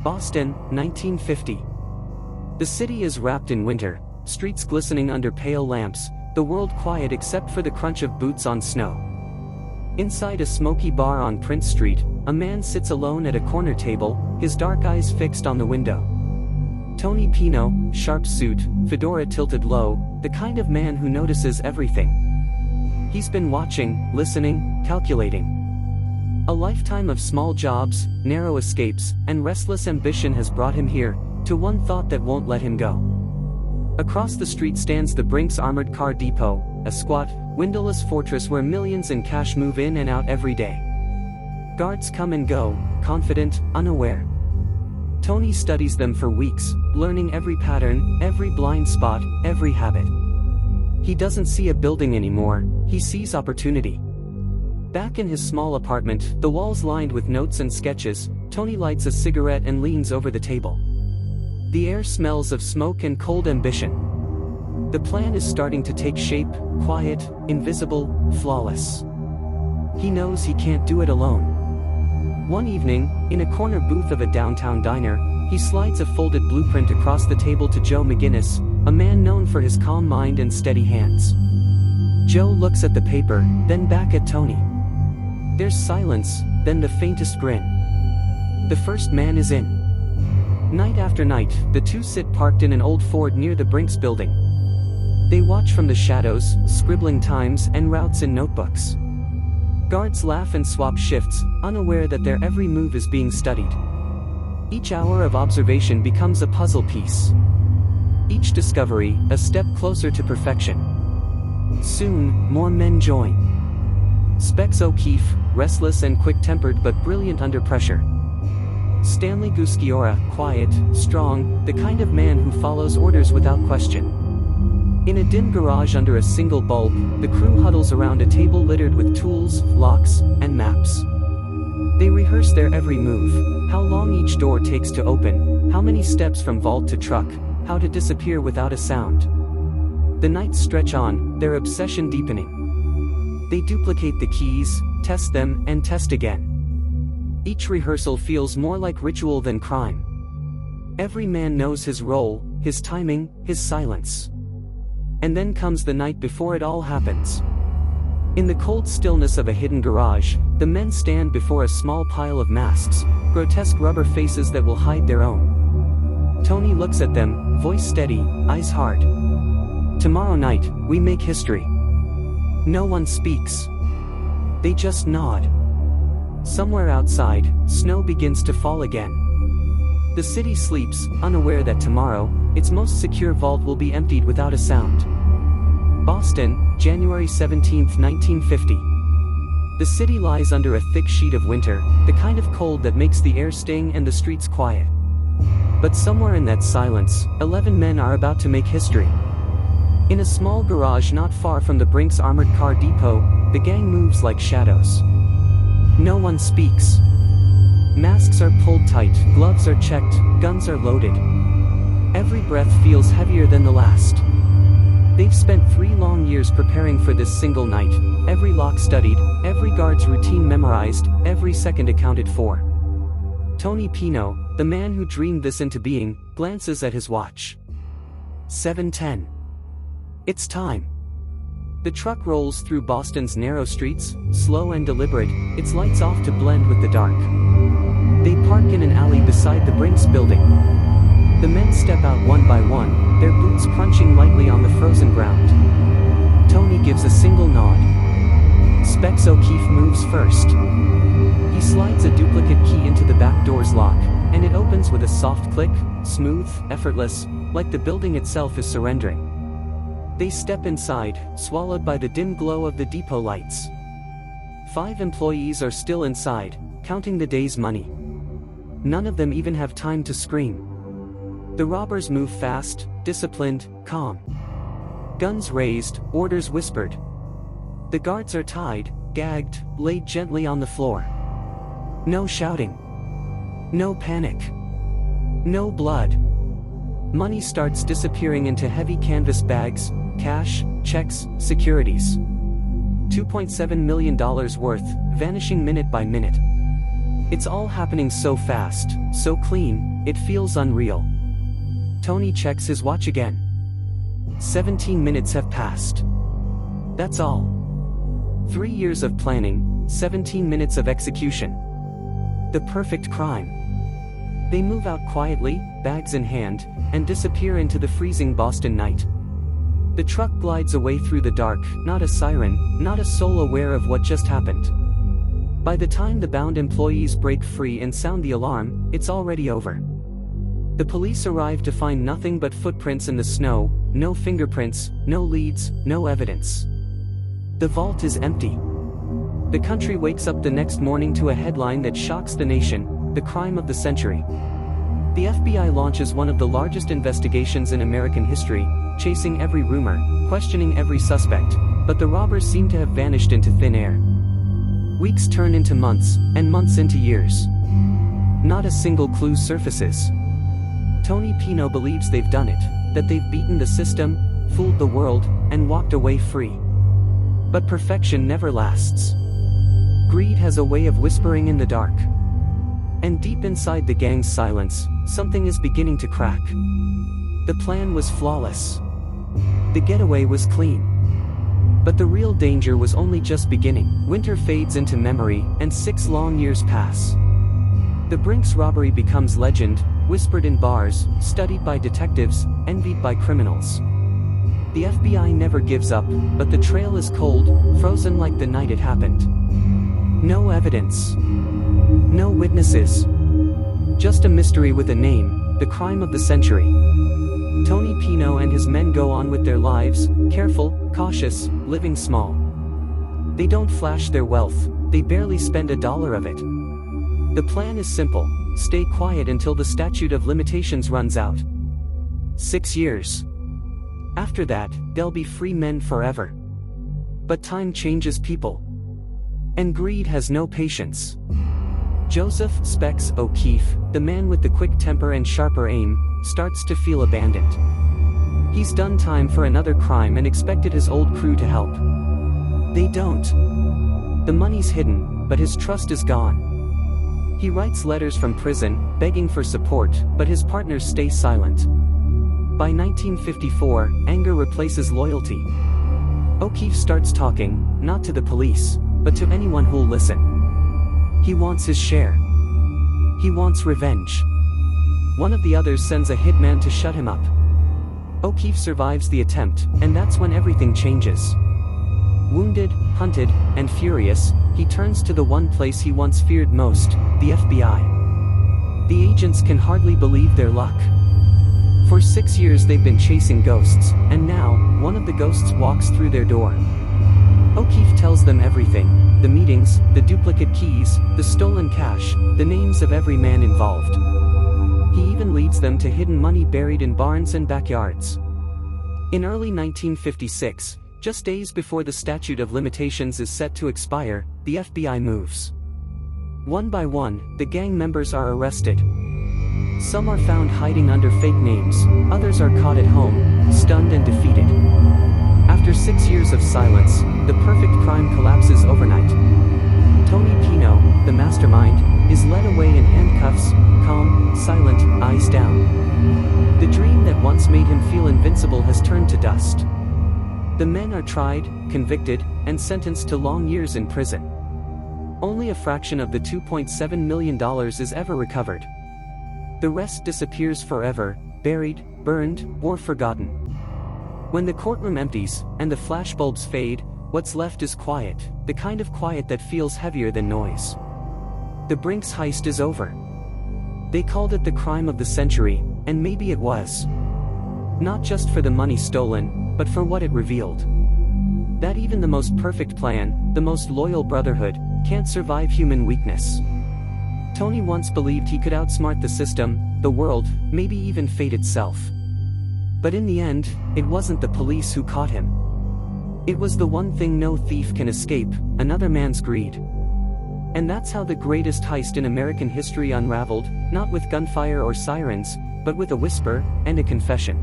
Boston, 1950. The city is wrapped in winter, streets glistening under pale lamps, the world quiet except for the crunch of boots on snow. Inside a smoky bar on Prince Street, a man sits alone at a corner table, his dark eyes fixed on the window. Tony Pino, sharp suit, fedora tilted low, the kind of man who notices everything. He's been watching, listening, calculating. A lifetime of small jobs, narrow escapes, and restless ambition has brought him here, to one thought that won't let him go. Across the street stands the Brinks Armored Car Depot, a squat, windowless fortress where millions in cash move in and out every day. Guards come and go, confident, unaware. Tony studies them for weeks, learning every pattern, every blind spot, every habit. He doesn't see a building anymore, he sees opportunity. Back in his small apartment, the walls lined with notes and sketches, Tony lights a cigarette and leans over the table. The air smells of smoke and cold ambition. The plan is starting to take shape, quiet, invisible, flawless. He knows he can't do it alone. One evening, in a corner booth of a downtown diner, he slides a folded blueprint across the table to Joe McGinnis, a man known for his calm mind and steady hands. Joe looks at the paper, then back at Tony. There's silence, then the faintest grin. The first man is in. Night after night, the two sit parked in an old Ford near the Brinks building. They watch from the shadows, scribbling times and routes in notebooks. Guards laugh and swap shifts, unaware that their every move is being studied. Each hour of observation becomes a puzzle piece. Each discovery, a step closer to perfection. Soon, more men join. Specs O'Keefe, restless and quick-tempered but brilliant under pressure. Stanley Gusciora, quiet, strong, the kind of man who follows orders without question. In a dim garage under a single bulb, the crew huddles around a table littered with tools, locks, and maps. They rehearse their every move, how long each door takes to open, how many steps from vault to truck, how to disappear without a sound. The nights stretch on, their obsession deepening. They duplicate the keys, test them, and test again. Each rehearsal feels more like ritual than crime. Every man knows his role, his timing, his silence. And then comes the night before it all happens. In the cold stillness of a hidden garage, the men stand before a small pile of masks, grotesque rubber faces that will hide their own. Tony looks at them, voice steady, eyes hard. Tomorrow night, we make history. No one speaks. They just nod. Somewhere outside, snow begins to fall again. The city sleeps, unaware that tomorrow, its most secure vault will be emptied without a sound. Boston, January 17, 1950. The city lies under a thick sheet of winter, the kind of cold that makes the air sting and the streets quiet. But somewhere in that silence, 11 men are about to make history. In a small garage not far from the Brinks Armored Car Depot, the gang moves like shadows. No one speaks. Masks are pulled tight, gloves are checked, guns are loaded. Every breath feels heavier than the last. They've spent 3 long years preparing for this single night, every lock studied, every guard's routine memorized, every second accounted for. Tony Pino, the man who dreamed this into being, glances at his watch. 7:10. It's time. The truck rolls through Boston's narrow streets, slow and deliberate, its lights off to blend with the dark. They park in an alley beside the Brinks building. The men step out one by one, their boots crunching lightly on the frozen ground. Tony gives a single nod. Specs O'Keefe moves first. He slides a duplicate key into the back door's lock, and it opens with a soft click, smooth, effortless, like the building itself is surrendering. They step inside, swallowed by the dim glow of the depot lights. 5 employees are still inside, counting the day's money. None of them even have time to scream. The robbers move fast, disciplined, calm. Guns raised, orders whispered. The guards are tied, gagged, laid gently on the floor. No shouting. No panic. No blood. Money starts disappearing into heavy canvas bags, cash, checks, securities. $2.7 million worth, vanishing minute by minute. It's all happening so fast, so clean, it feels unreal. Tony checks his watch again. 17 minutes have passed. That's all. 3 years of planning, 17 minutes of execution. The perfect crime. They move out quietly, bags in hand, and disappear into the freezing Boston night. The truck glides away through the dark, not a siren, not a soul aware of what just happened. By the time the bound employees break free and sound the alarm, it's already over. The police arrive to find nothing but footprints in the snow, no fingerprints, no leads, no evidence. The vault is empty. The country wakes up the next morning to a headline that shocks the nation: the crime of the century. The FBI launches one of the largest investigations in American history, chasing every rumor, questioning every suspect, but the robbers seem to have vanished into thin air. Weeks turn into months, and months into years. Not a single clue surfaces. Tony Pino believes they've done it, that they've beaten the system, fooled the world, and walked away free. But perfection never lasts. Greed has a way of whispering in the dark. And deep inside the gang's silence, something is beginning to crack. The plan was flawless. The getaway was clean. But the real danger was only just beginning. Winter fades into memory, and 6 long years pass. The Brinks robbery becomes legend, whispered in bars, studied by detectives, envied by criminals. The FBI never gives up, but the trail is cold, frozen like the night it happened. No evidence. No witnesses. Just a mystery with a name, the crime of the century. Tony Pino and his men go on with their lives, careful, cautious, living small. They don't flash their wealth, they barely spend $1 of it. The plan is simple: stay quiet until the statute of limitations runs out. 6 years. After that, they'll be free men forever. But time changes people. And greed has no patience. Joseph "Specs" O'Keefe, the man with the quick temper and sharper aim, starts to feel abandoned. He's done time for another crime and expected his old crew to help. They don't. The money's hidden, but his trust is gone. He writes letters from prison, begging for support, but his partners stay silent. By 1954, anger replaces loyalty. O'Keefe starts talking, not to the police, but to anyone who'll listen. He wants his share. He wants revenge. One of the others sends a hitman to shut him up. O'Keefe survives the attempt, and that's when everything changes. Wounded, hunted, and furious, he turns to the one place he once feared most, the FBI. The agents can hardly believe their luck. For 6 years they've been chasing ghosts, and now, one of the ghosts walks through their door. O'Keefe tells them everything: the meetings, the duplicate keys, the stolen cash, the names of every man involved. He even leads them to hidden money buried in barns and backyards. In early 1956, just days before the statute of limitations is set to expire, the FBI moves. One by one, the gang members are arrested. Some are found hiding under fake names, others are caught at home, stunned and defeated. After 6 years of silence, the perfect crime collapses overnight. Tony Pino, the mastermind, is led away in handcuffs, calm, silent, eyes down. The dream that once made him feel invincible has turned to dust. The men are tried, convicted, and sentenced to long years in prison. Only a fraction of the $2.7 million is ever recovered. The rest disappears forever, buried, burned, or forgotten. When the courtroom empties, and the flashbulbs fade, what's left is quiet, the kind of quiet that feels heavier than noise. The Brinks heist is over. They called it the crime of the century, and maybe it was. Not just for the money stolen, but for what it revealed. That even the most perfect plan, the most loyal brotherhood, can't survive human weakness. Tony once believed he could outsmart the system, the world, maybe even fate itself. But in the end, it wasn't the police who caught him. It was the one thing no thief can escape: another man's greed. And that's how the greatest heist in American history unraveled, not with gunfire or sirens, but with a whisper and a confession.